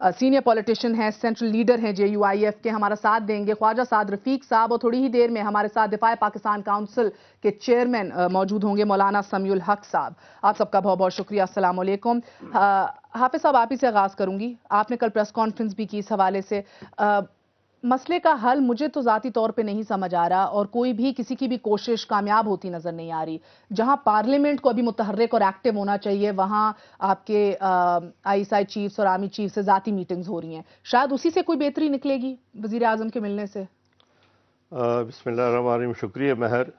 Senior politician ہیں, central leader ہیں JUIF کے, ہمارا ساتھ دیں گے. خواجہ سعد رفیق صاحب, اور تھوڑی ہی دیر میں ہمارے ساتھ دفاع پاکستان کونسل کے چیئرمین موجود ہوں گے مولانا سمیع الحق صاحب. آپ سب کا بہت بہت شکریہ. السلام علیکم. حافظ صاحب, آپ ہی سے آغاز کروں گی. آپ نے کل پریس کانفرنس بھی کی اس حوالے سے. مسئلے کا حل مجھے تو ذاتی طور پہ نہیں سمجھ آ رہا, اور کوئی بھی کسی کی بھی کوشش کامیاب ہوتی نظر نہیں آ رہی. جہاں پارلیمنٹ کو ابھی متحرک اور ایکٹیو ہونا چاہیے, وہاں آپ کے ISI چیفز اور آرمی چیف سے ذاتی میٹنگز ہو رہی ہیں. شاید اسی سے کوئی بہتری نکلے گی وزیر اعظم کے ملنے سے. بسم اللہ الرحمن الرحیم. شکریہ مہر.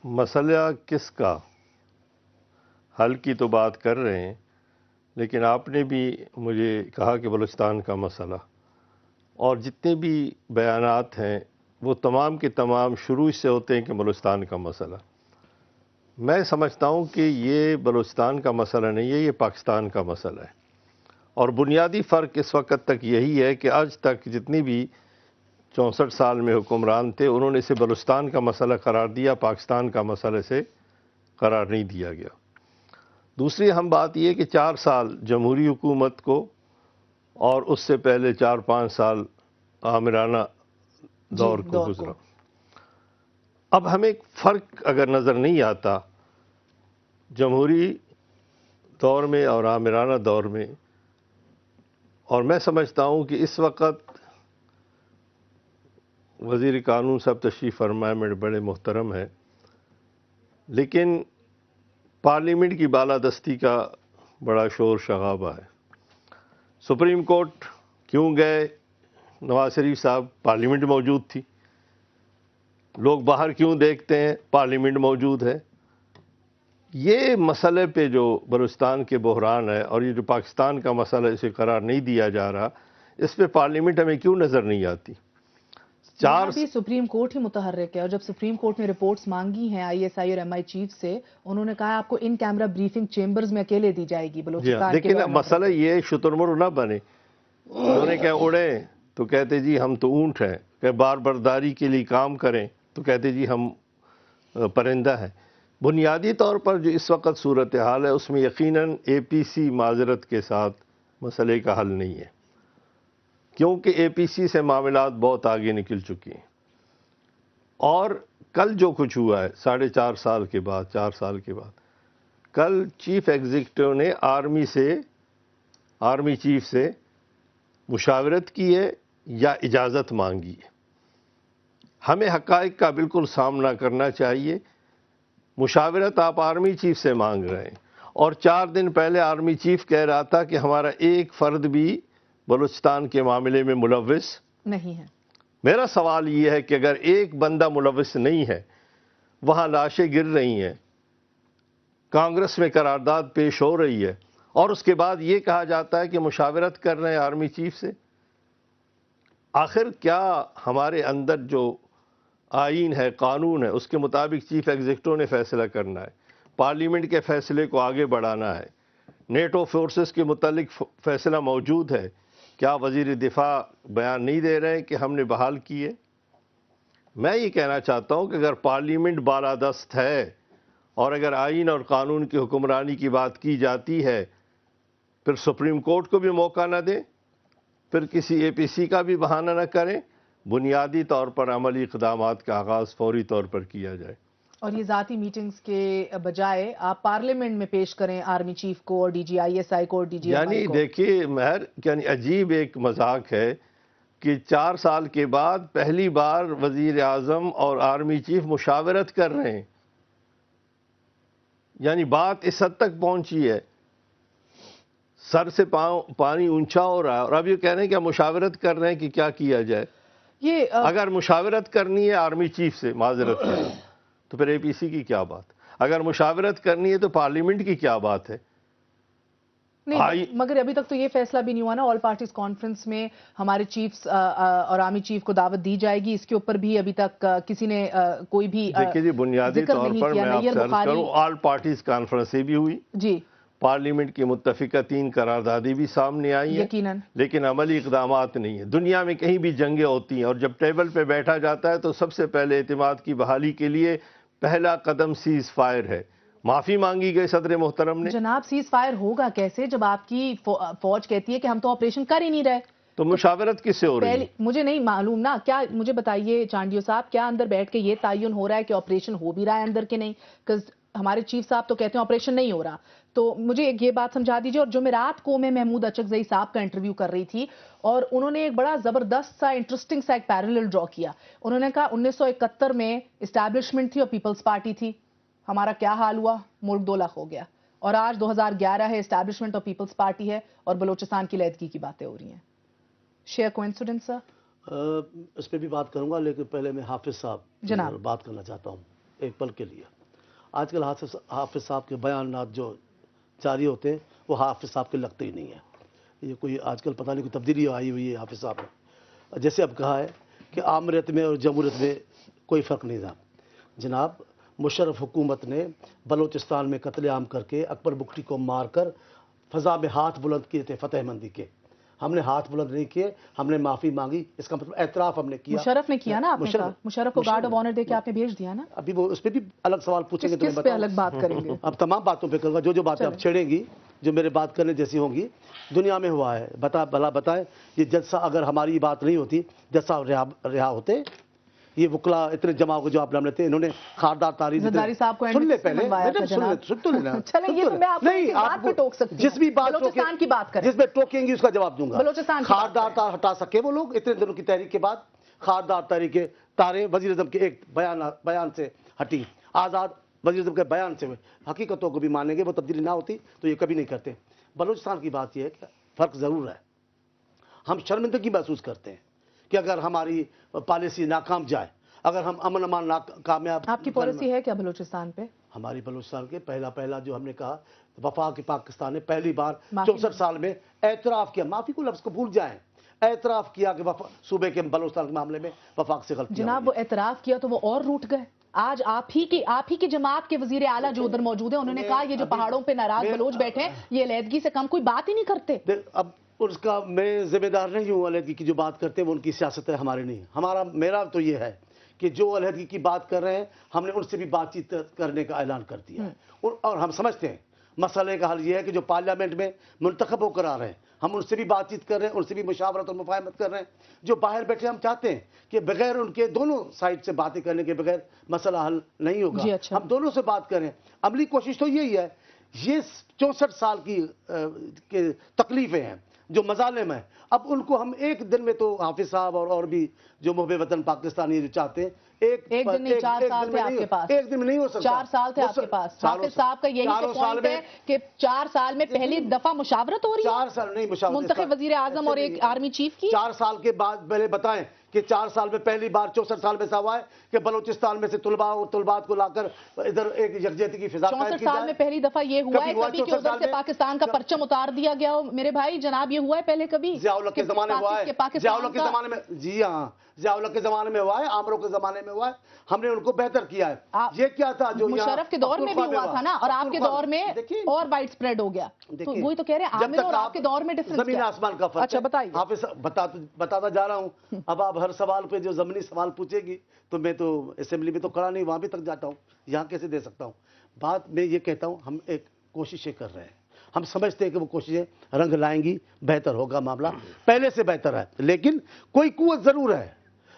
مسئلہ کس کا حل کی تو بات کر رہے ہیں, لیکن آپ نے بھی مجھے کہا کہ بلوچستان کا مسئلہ, اور جتنے بھی بیانات ہیں وہ تمام کے تمام شروع سے ہوتے ہیں کہ بلوچستان کا مسئلہ. میں سمجھتا ہوں کہ یہ بلوچستان کا مسئلہ نہیں ہے, یہ پاکستان کا مسئلہ ہے. اور بنیادی فرق اس وقت تک یہی ہے کہ آج تک جتنی بھی 64 سال میں حکمران تھے, انہوں نے اسے بلوچستان کا مسئلہ قرار دیا, پاکستان کا مسئلہ سے قرار نہیں دیا گیا. دوسری اہم بات یہ کہ 4 سال جمہوری حکومت کو اور اس سے پہلے 4-5 سال آمرانہ دور کو گزرا. اب ہمیں ایک فرق اگر نظر نہیں آتا جمہوری دور میں اور آمرانہ دور میں, اور میں سمجھتا ہوں کہ اس وقت وزیر قانون صاحب تشریف فرمائے میں بڑے محترم ہیں, لیکن پارلیمنٹ کی بالادستی کا بڑا شور شغابہ ہے. سپریم کورٹ کیوں گئے نواز شریف صاحب؟ پارلیمنٹ موجود تھی. لوگ باہر کیوں دیکھتے ہیں؟ پارلیمنٹ موجود ہے. یہ مسئلے پہ جو بلوچستان کے بحران ہے اور یہ جو پاکستان کا مسئلہ اسے قرار نہیں دیا جا رہا, اس پہ پارلیمنٹ ہمیں کیوں نظر نہیں آتی؟ بھی سپریم کورٹ ہی متحرک ہے, اور جب سپریم کورٹ نے رپورٹس مانگی ہیں ISI اور MI چیف سے, انہوں نے کہا آپ کو ان کیمرہ بریفنگ چیمبرز میں اکیلے دی جائے گی بلوچستان. لیکن مسئلہ یہ شترمرغ نہ بنے. انہوں نے کہا اڑیں تو کہتے جی ہم تو اونٹ ہیں, کہ بار برداری کے لیے کام کریں تو کہتے جی ہم پرندہ ہیں. بنیادی طور پر جو اس وقت صورتحال ہے اس میں یقیناً APC معذرت کے ساتھ مسئلے کا حل نہیں ہے, کیونکہ APC سے معاملات بہت آگے نکل چکی ہیں. اور کل جو کچھ ہوا ہے 4.5 سال کے بعد, 4 سال کے بعد, کل چیف ایگزیکٹو نے آرمی چیف سے مشاورت کی ہے یا اجازت مانگی ہے. ہمیں حقائق کا بالکل سامنا کرنا چاہیے. مشاورت آپ آرمی چیف سے مانگ رہے ہیں, اور 4 دن پہلے آرمی چیف کہہ رہا تھا کہ ہمارا ایک فرد بھی بلوچستان کے معاملے میں ملوث نہیں ہے. میرا سوال یہ ہے کہ اگر ایک بندہ ملوث نہیں ہے, وہاں لاشیں گر رہی ہیں, کانگریس میں قرارداد پیش ہو رہی ہے, اور اس کے بعد یہ کہا جاتا ہے کہ مشاورت کر رہے ہیں آرمی چیف سے. آخر کیا ہمارے اندر جو آئین ہے, قانون ہے, اس کے مطابق چیف ایگزیکٹو نے فیصلہ کرنا ہے, پارلیمنٹ کے فیصلے کو آگے بڑھانا ہے. نیٹو فورسز کے متعلق فیصلہ موجود ہے, کیا وزیر دفاع بیان نہیں دے رہے ہیں کہ ہم نے بحال کیے؟ میں یہ کہنا چاہتا ہوں کہ اگر پارلیمنٹ بالادست ہے اور اگر آئین اور قانون کی حکمرانی کی بات کی جاتی ہے, پھر سپریم کورٹ کو بھی موقع نہ دیں, پھر کسی APC کا بھی بہانہ نہ کریں. بنیادی طور پر عملی اقدامات کا آغاز فوری طور پر کیا جائے. اور یہ ذاتی میٹنگز کے بجائے آپ پارلیمنٹ میں پیش کریں آرمی چیف کو اور DG ISI کو اور DG MI کو. یعنی دیکھیے مہر, یعنی عجیب ایک مذاق ہے کہ 4 سال کے بعد پہلی بار وزیر اعظم اور آرمی چیف مشاورت کر رہے ہیں. یعنی بات اس حد تک پہنچی ہے, سر سے پانی اونچا ہو رہا ہے, اور اب یہ کہہ رہے ہیں کہ ہم مشاورت کر رہے ہیں کہ کیا کیا جائے. اگر مشاورت کرنی ہے آرمی چیف سے معذرت ہے تو پھر APC کی کیا بات؟ اگر مشاورت کرنی ہے تو پارلیمنٹ کی کیا بات ہے؟ نہیں, مگر ابھی تک تو یہ فیصلہ بھی نہیں ہوا نا. آل پارٹیز کانفرنس میں ہمارے چیفز اور آرمی چیف کو دعوت دی جائے گی, اس کے اوپر بھی ابھی تک کسی نے کوئی بھی دیکھیے جی, بنیادی طور پر میں آپ سے عرض کروں, آل پارٹیز کانفرنس بھی ہوئی جی, پارلیمنٹ کی متفقہ 3 قراردادیں بھی سامنے آئی ہیں, یقیناً, لیکن عملی اقدامات نہیں ہیں. دنیا میں کہیں بھی جنگیں ہوتی ہیں اور جب ٹیبل پہ بیٹھا جاتا ہے تو سب سے پہلے اعتماد کی بحالی کے لیے پہلا قدم سیز فائر ہے, معافی مانگی گئی صدر محترم نے. جناب سیز فائر ہوگا کیسے جب آپ کی فوج کہتی ہے کہ ہم تو آپریشن کر ہی نہیں رہے؟ تو مشاورت کس سے ہو رہی ہے؟ مجھے نہیں معلوم نا، کیا مجھے بتائیے چانڈیو صاحب، کیا اندر بیٹھ کے یہ تعین ہو رہا ہے کہ آپریشن ہو بھی رہا ہے اندر کے نہیں؟ ہمارے چیف صاحب تو کہتے ہیں آپریشن نہیں ہو رہا. تو مجھے یہ بات سمجھا دیجیے. اور جمعرات کو میں محمود اچکزئی صاحب کا انٹرویو کر رہی تھی اور انہوں نے ایک بڑا زبردست سا انٹرسٹنگ سا ایک پیرلل ڈرا کیا. انہوں نے کہا 1971 میں اسٹیبلشمنٹ تھی اور پیپلز پارٹی تھی، ہمارا کیا حال ہوا؟ ملک 2 لاکھ ہو گیا. اور آج 2011 ہے، اسٹیبلشمنٹ اور پیپلز پارٹی ہے اور بلوچستان کی علیحدگی کی باتیں ہو رہی ہیں. شیئر کوئنسیڈنس سر؟ اس پہ بھی بات کروں گا، لیکن پہلے میں حافظ صاحب جناب بات کرنا چاہتا ہوں ایک پل کے لیے. آج کل حافظ صاحب کے بیانات جو جاری ہوتے ہیں وہ حافظ صاحب کے لگتے ہی نہیں ہیں. یہ کوئی آج کل پتہ نہیں کوئی تبدیلی آئی ہوئی ہے حافظ صاحب میں. جیسے اب کہا ہے کہ آمریت میں اور جمہوریت میں کوئی فرق نہیں تھا. جناب مشرف حکومت نے بلوچستان میں قتل عام کر کے اکبر بگٹی کو مار کر فضا میں ہاتھ بلند کیے تھے فتح مندی کے. ہم نے ہاتھ بلند نہیں کیے، ہم نے معافی مانگی. اس کا مطلب اعتراف ہم نے کیا. مشرف نے کیا نا، مشرف کو گارڈ آف آنر دے کے آپ نے بھیج دیا نا. ابھی وہ اس پہ بھی الگ سوال پوچھیں گے تو میں کس پہ الگ بات کریں گے؟ اب تمام باتوں پہ کروں گا، جو باتیں آپ چھیڑیں گی، جو میرے بات کرنے جیسی ہوں گی. دنیا میں ہوا ہے، بھلا بتائیں یہ جج صاحب اگر ہماری بات نہیں ہوتی جج صاحب رہا ہوتے؟ یہ وکلا اتنے جمع کو جو آپ نام لیتے، انہوں نے خاردار تاریخ زرداری صاحب کو سن لے پہلے چلیں یہ تو میں آپ نہیں، آپ کو ٹوک سکتی ہوں. جس بھی بات بلوچستان کی بات کریں، جس میں ٹوکیں گی اس کا جواب دوں گا. بلوچستان خاردار تار ہٹا سکے وہ لوگ اتنے دنوں کی تحریک کے بعد؟ خاردار تحریک کے تاریں وزیر اعظم کے ایک بیان سے ہٹی. آزاد وزیر اعظم کے بیان سے حقیقتوں کو بھی مانیں گے، وہ تبدیلی نہ ہوتی تو یہ کبھی نہیں کرتے. بلوچستان کی بات یہ ہے کہ فرق ضرور ہے. ہم شرمندگی محسوس کرتے ہیں کہ اگر ہماری پالیسی ناکام جائے، اگر ہم امن امان کامیاب. آپ کی پالیسی ہے کیا بلوچستان پہ؟ ہماری بلوچستان کے پہلا جو ہم نے کہا وفاق پاکستان نے پہلی بار 64 سال میں اعتراف کیا. معافی کو لفظ کو بھول جائیں، اعتراف کیا کہ صوبے کے بلوچستان کے معاملے میں وفاق سے غلطی. جناب وہ اعتراف کیا تو وہ اور روٹ گئے. آج آپ ہی کی جماعت کے وزیر اعلیٰ جو ادھر موجود ہیں انہوں نے کہا یہ جو پہاڑوں پہ ناراض بلوچ بیٹھے ہیں یہ علیحدگی سے کم کوئی بات ہی نہیں کرتے. اب اس کا میں ذمہ دار نہیں ہوں. علیحدگی کی جو بات کرتے ہیں وہ ان کی سیاست ہے، ہماری نہیں. میرا تو یہ ہے کہ جو علیحدگی کی بات کر رہے ہیں ہم نے ان سے بھی بات چیت کرنے کا اعلان کر دیا ہے. اور ہم سمجھتے ہیں مسئلے کا حل یہ ہے کہ جو پارلیمنٹ میں منتخب ہو کر آ رہے ہیں ہم ان سے بھی بات چیت کر رہے ہیں، ان سے بھی مشاورت اور مفاہمت کر رہے ہیں. جو باہر بیٹھے ہم چاہتے ہیں کہ بغیر ان کے دونوں سائڈ سے باتیں کرنے کے بغیر مسئلہ حل نہیں ہوگا. ہم دونوں سے بات کریں. عملی کوشش تو یہی ہے. یہ 64 سال کی تکلیفیں ہیں، جو مظالم ہیں، اب ان کو ہم ایک دن میں تو حافظ صاحب اور بھی جو محب وطن پاکستانی جو چاہتے ہیں ایک دن نہیں، 4 سال تھے آپ کے پاس. ایک دن میں نہیں ہو سکتا. 4 سال تھے آپ کے پاس. حافظ صاحب کا یہی پوائنٹ ہے کہ 4 سال میں پہلی دفعہ مشاورت ہو رہی ہے. 4 سال نہیں مشاورت، منتخب وزیر اعظم اور ایک آرمی چیف کی. 4 سال کے بعد پہلے بتائیں کہ 4 سال میں پہلی بار 64 سال میں ایسا ہوا ہے کہ بلوچستان میں سے طلباء اور طلبات کو لا کر ادھر ایک یکجہتی کی فضا قائم کی جائے. 64 سال میں پہلی دفعہ یہ ہوا ہے کبھی کہ ادھر سے پاکستان کا پرچم اتار دیا گیا ہو. میرے بھائی جناب یہ ہوا ہے پہلے کبھی؟ ضیاء الحق کے زمانے میں ہوا ہے. ضیاء الحق کے زمانے میں، جی ہاں ضیاء الحق کے زمانے میں ہوا ہے، عامروں کے زمانے میں ہوا ہے. ہم نے ان کو بہتر کیا ہے. یہ کیا تھا جو مشرف کے دور میں بھی ہوا تھا نا، اور آپ کے دور میں اور وائڈ سپریڈ ہو گیا. تو وہی تو کہہ رہے ہیں عامر اور آپ کے دور میں ڈفرنس زمین آسمان کا فرق. اچھا بتائیے. حافظ بتاتا جا رہا ہوں. اب آپ ہر سوال پہ جو زمینی سوال پوچھے گی تو میں تو اسمبلی میں تو کھڑا نہیں، وہاں بھی تک جاتا ہوں، یہاں کیسے دے سکتا ہوں. بات میں یہ کہتا ہوں ہم ایک کوششیں کر رہے ہیں. ہم سمجھتے ہیں کہ وہ کوششیں رنگ لائیں گی، بہتر ہوگا معاملہ، پہلے سے بہتر ہے. لیکن کوئی قوت ضرور ہے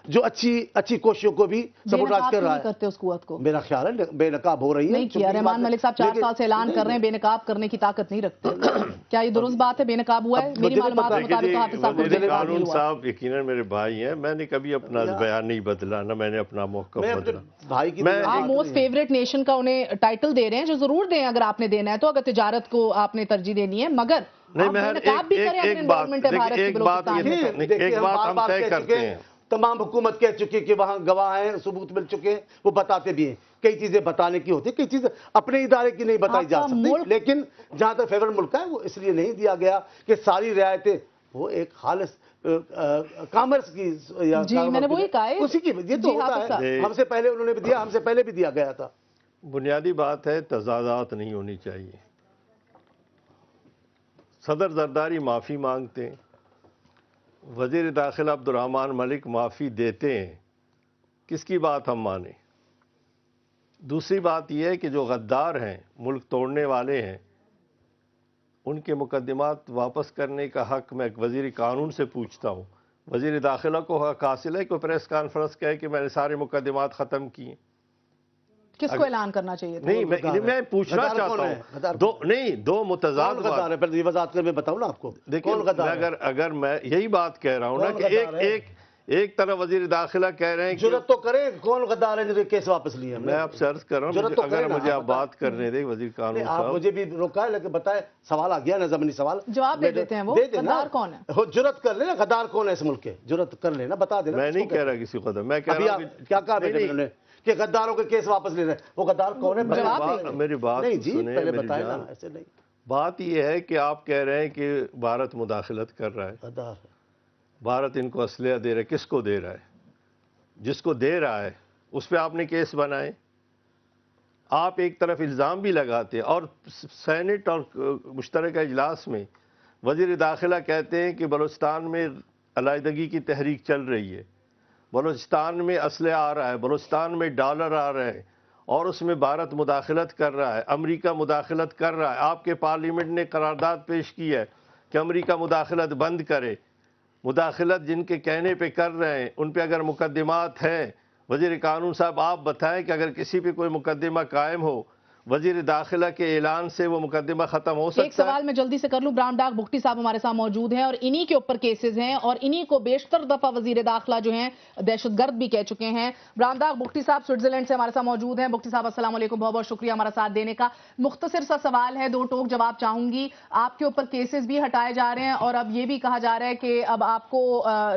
جو اچھی کوششوں کو بھی سپورٹ کر رہا ہے. کرتے اس قوت کو میرا خیال ہے بے نقاب ہو رہی ہے. نہیں کیا رحمان ملک صاحب 4 سال سے اعلان کر رہے ہیں بے نقاب کرنے کی طاقت نہیں رکھتے. کیا یہ درست بات ہے؟ بے نقاب ہوا ہے میری معلومات کے مطابق. حافظ صاحب وزیر قانون صاحب یقیناً میرے بھائی ہیں، میں نے کبھی اپنا بیان نہیں بدلا، نہ میں نے اپنا موقف بدلا. بھائی کی آپ موسٹ فیوریٹ نیشن کا انہیں ٹائٹل دے رہے ہیں، جو ضرور دیں اگر آپ نے دینا ہے تو، اگر تجارت کو آپ نے ترجیح دینی ہے. مگر ایک بات ہم طے کرتے ہیں. تمام حکومت کہہ چکی کہ وہاں گواہ ہیں، ثبوت مل چکے ہیں، وہ بتاتے بھی ہیں. کئی چیزیں بتانے کی ہوتی ہیں، کئی چیزیں اپنے ادارے کی نہیں بتائی جا سکتی. لیکن جہاں تک فیور ملک ہے وہ اس لیے نہیں دیا گیا کہ ساری رعایتیں وہ ایک خالص کامرس کی، جی میں نے وہی کہا ہے اسی کی. یہ تو ہوتا ہے، ہم سے پہلے انہوں نے بھی دیا، ہم سے پہلے بھی دیا گیا تھا. بنیادی بات ہے تضادات نہیں ہونی چاہیے. صدر زرداری معافی مانگتے ہیں، وزیر داخلہ عبدالرحمان ملک معافی دیتے ہیں. کس کی بات ہم مانیں؟ دوسری بات یہ ہے کہ جو غدار ہیں، ملک توڑنے والے ہیں، ان کے مقدمات واپس کرنے کا حق میں ایک وزیر قانون سے پوچھتا ہوں۔ وزیر داخلہ کو حق حاصل ہے کہ وہ پریس کانفرنس کہے کہ میں نے سارے مقدمات ختم کیے۔ کس کو اعلان کرنا چاہیے تھا؟ نہیں، میں پوچھنا چاہتا ہوں، دو متضاد غدار ہے، پہلے یہ وضاحت کر میں بتاؤں نا آپ کو دیکھیں، اگر میں یہی بات کہہ رہا ہوں نا کہ ایک طرف وزیر داخلہ کہہ رہے ہیں کہ جرات تو کریں، کون غدار ہے جو کیس واپس لیے؟ میں آپ سے عرض کر رہا ہوں، اگر مجھے آپ بات کرنے دیں وزیر قانون آپ صاحب۔ مجھے بھی روکا ہے، لیکن بتائیں، سوال آ گیا نا، زمینی سوال جواب دے دیتے ہیں وہ، غدار کون ہے؟ جرات کر لینا، غدار کون ہے اس ملک کے، جرات کر لینا، بتا دینا۔ میں نہیں کہہ رہا کسی قدر، میں کہہ رہا ہوں کیا کہا انہوں نے کہ غداروں کے کیس واپس لے رہے ہیں؟ وہ غدار کون ہے؟ میری بات نہیں جی، سنیں، پہلے میری بتائیں نا، جان۔ ایسے نہیں۔ بات یہ ہے کہ آپ کہہ رہے ہیں کہ بھارت مداخلت کر رہا ہے، غدار ہے۔ بھارت ان کو اسلحہ دے رہا ہے۔ کس کو دے رہا ہے؟ جس کو دے رہا ہے اس پہ آپ نے کیس بنائے۔ آپ ایک طرف الزام بھی لگاتے اور سینٹ اور مشترکہ اجلاس میں وزیر داخلہ کہتے ہیں کہ بلوچستان میں علیحدگی کی تحریک چل رہی ہے، بلوچستان میں اسلحہ آ رہا ہے، بلوچستان میں ڈالر آ رہے ہیں، اور اس میں بھارت مداخلت کر رہا ہے، امریکہ مداخلت کر رہا ہے۔ آپ کے پارلیمنٹ نے قرارداد پیش کی ہے کہ امریکہ مداخلت بند کرے۔ مداخلت جن کے کہنے پہ کر رہے ہیں ان پہ اگر مقدمات ہیں، وزیر قانون صاحب آپ بتائیں کہ اگر کسی پہ کوئی مقدمہ قائم ہو، وزیر داخلہ کے اعلان سے وہ مقدمہ ختم ہو سکتا ہے؟ ایک سوال میں جلدی سے کر لوں، براؤن ڈاک بگٹی صاحب ہمارے ساتھ موجود ہیں اور انہی کے اوپر کیسز ہیں اور انہی کو بیشتر دفعہ وزیر داخلہ جو ہیں دہشت گرد بھی کہہ چکے ہیں۔ براؤن ڈاک بگٹی صاحب سوئٹزرلینڈ سے ہمارے ساتھ موجود ہیں۔ بگٹی صاحب السلام علیکم، بہت بہت شکریہ ہمارا ساتھ دینے کا۔ مختصر سا سوال ہے، 2 ٹوک جواب چاہوں گی۔ آپ کے اوپر کیسز بھی ہٹائے جا رہے ہیں اور اب یہ بھی کہا جا رہا ہے کہ اب آپ کو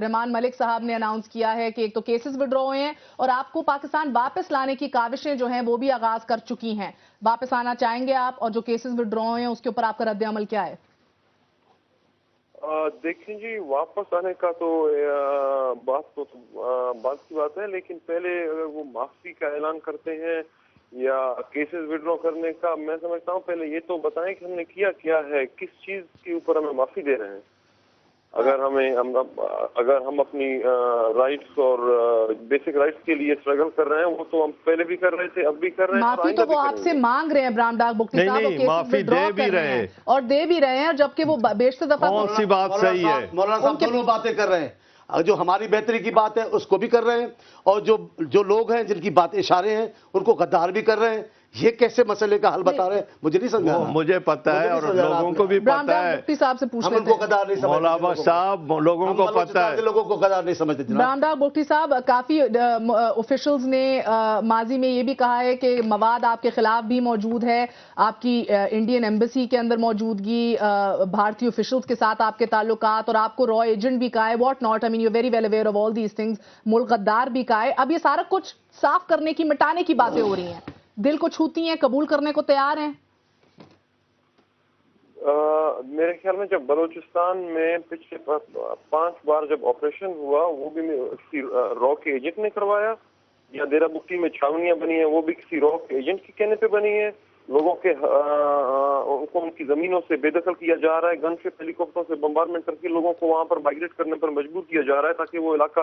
رحمان ملک صاحب نے اناؤنس کیا ہے کہ ایک تو کیسز وڈرا ہوئے ہیں اور آپ کو پاکستان واپس لانے کی کاوشیں جو ہیں وہ بھی آغاز کر چکی ہیں۔ واپس آنا چاہیں گے آپ؟ اور جو کیسز وڈرا ہوئے ہیں اس کے اوپر آپ کا رد عمل کیا ہے؟ دیکھیں جی، واپس آنے کا تو بات کی بات ہے، لیکن پہلے اگر وہ معافی کا اعلان کرتے ہیں یا کیسز وڈرا کرنے کا، میں سمجھتا ہوں پہلے یہ تو بتائیں کہ ہم نے کیا ہے، کس چیز کے اوپر ہمیں معافی دے رہے ہیں۔ اگر ہم اپنی رائٹس اور بیسک رائٹس کے لیے اسٹرگل کر رہے ہیں، وہ تو ہم پہلے بھی کر رہے تھے، اب بھی کر رہے ہیں۔ معافی تو وہ آپ سے مانگ رہے ہیں براؤن ڈاک بگٹی صاحب، نہیں، معافی دے بھی رہے ہیں اور دے بھی رہے ہیں، جبکہ وہ بیشتر دفعہ کون سی بات صحیح ہے؟ مولانا صاحب دونوں باتیں کر رہے ہیں، جو ہماری بہتری کی بات ہے اس کو بھی کر رہے ہیں، اور جو لوگ ہیں جن کی بات اشارے ہیں ان کو غدار بھی کر رہے ہیں۔ یہ کیسے مسئلے کا حل بتا رہے ہیں؟ مجھے نہیں سمجھا۔ مجھے پتہ ہے اور لوگوں کو بھی براؤن پتہ ڈاک ہے۔ بگٹی صاحب سے پوچھ ہم لیتے ان کو ہیں۔ غدار نہیں سمجھتے، مولانا صاحب لوگوں کو پتہ ہے، لوگوں کو غدار نہیں سمجھتے جناب۔ براؤن ڈاک بگٹی صاحب، کافی آفیشلز نے ماضی میں یہ بھی کہا ہے کہ مواد آپ کے خلاف بھی موجود ہے، آپ کی انڈین ایمبیسی کے اندر موجودگی، بھارتی آفیشلز کے ساتھ آپ کے تعلقات، اور آپ کو را ایجنٹ بھی کہا ہے، what not, I mean you very well aware of all these things, ملک غدار بھی کہا ہے۔ اب یہ سارا کچھ صاف کرنے کی، مٹانے کی باتیں ہو رہی ہیں، دل کو چھوتی ہیں، قبول کرنے کو تیار ہیں؟ میرے خیال میں جب بلوچستان میں پچھلے 5 بار جب آپریشن ہوا، وہ بھی کسی را کے ایجنٹ نے کروایا، یا دیرہ بگٹی میں چھاونیاں بنی ہیں وہ بھی کسی را کے ایجنٹ کے کہنے پہ بنی ہیں۔ لوگوں کے کو ان کی زمینوں سے بے دخل کیا جا رہا ہے، گن شپ ہیلی کاپٹروں سے بمبارمنٹ کر کے لوگوں کو وہاں پر مائگریٹ کرنے پر مجبور کیا جا رہا ہے تاکہ وہ علاقہ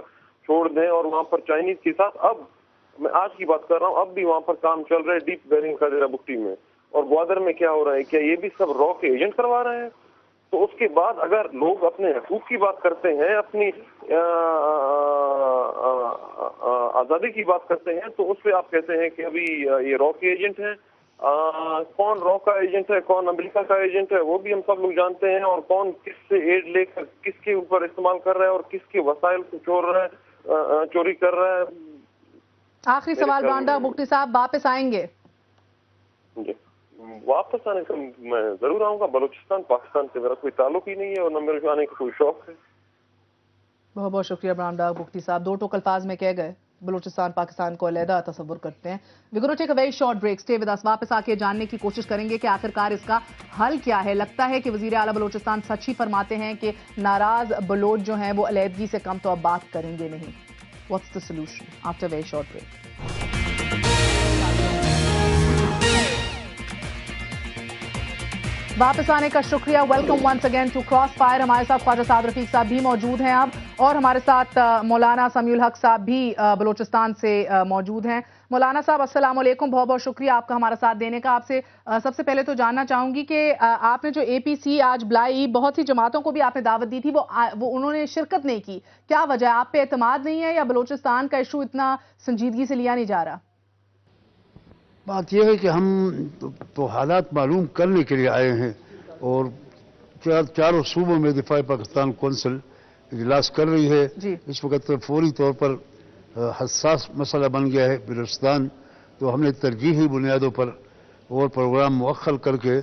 چھوڑ دیں، اور وہاں پر چائنیز کے ساتھ، اب میں آج کی بات کر رہا ہوں، اب بھی وہاں پر کام چل رہا ہے ڈیپ بیرنگ کا دیرہ بگٹی میں، اور گوادر میں کیا ہو رہا ہے، کیا یہ بھی سب را کے ایجنٹ کروا رہے ہیں؟ تو اس کے بعد اگر لوگ اپنے حقوق کی بات کرتے ہیں، اپنی آزادی کی بات کرتے ہیں، تو اس پہ آپ کہتے ہیں کہ ابھی یہ را کے ایجنٹ ہیں۔ کون را کا ایجنٹ ہے، کون امریکہ کا ایجنٹ ہے، وہ بھی ہم سب لوگ جانتے ہیں، اور کون کس سے ایڈ لے کر کس کے اوپر استعمال کر رہا ہے اور کس کے وسائل کو چوری کر رہا ہے۔ آخری سوال براؤن ڈاک بگٹی صاحب، واپس آئیں گے؟ جی، واپس آنے کا میں ضرور آؤں گا۔ بلوچستان پاکستان سے میرا کوئی تعلق ہی نہیں ہے اور نہ میرے کو آنے کا کوئی شوق ہے۔ بہت بہت شکریہ براؤن ڈاک بگٹی صاحب، 2 ٹوک الفاظ میں کہہ گئے، بلوچستان پاکستان کو علیحدہ تصور کرتے ہیں۔ We gonna take a very short break, stay with us. واپس آ کے جاننے کی کوشش کریں گے کہ آخرکار اس کا حل کیا ہے۔ لگتا ہے کہ وزیر اعلیٰ بلوچستان سچ ہی فرماتے ہیں کہ ناراض بلوچ جو ہیں وہ علیحدگی سے کم تو اب بات کریں گے نہیں۔ What's the solution after very short break? واپس آنے کا شکریہ، welcome once again to cross fire. ہمارے ساتھ خواجہ سعد رفیق صاحب بھی موجود ہیں اب، اور ہمارے ساتھ مولانا سمیع الحق صاحب بھی بلوچستان سے موجود ہیں۔ مولانا صاحب السلام علیکم، بہت بہت شکریہ آپ کا ہمارا ساتھ دینے کا. آپ سے سب سے پہلے تو جاننا چاہوں گی کہ آپ نے جو اے پی سی آج بلائی، بہت سی جماعتوں کو بھی آپ نے دعوت دی تھی، وہ انہوں نے شرکت نہیں کی. کیا وجہ ہے؟ آپ پہ اعتماد نہیں ہے یا بلوچستان کا ایشو اتنا سنجیدگی سے لیا نہیں جا رہا؟ بات یہ ہے کہ ہم تو حالات معلوم کرنے کے لیے آئے ہیں، اور چاروں صوبوں میں دفاع پاکستان کونسل اجلاس کر رہی ہے. جی. اس وقت فوری طور پر حساس مسئلہ بن گیا ہے بلوچستان، تو ہم نے ترجیحی بنیادوں پر اور پروگرام مؤخر کر کے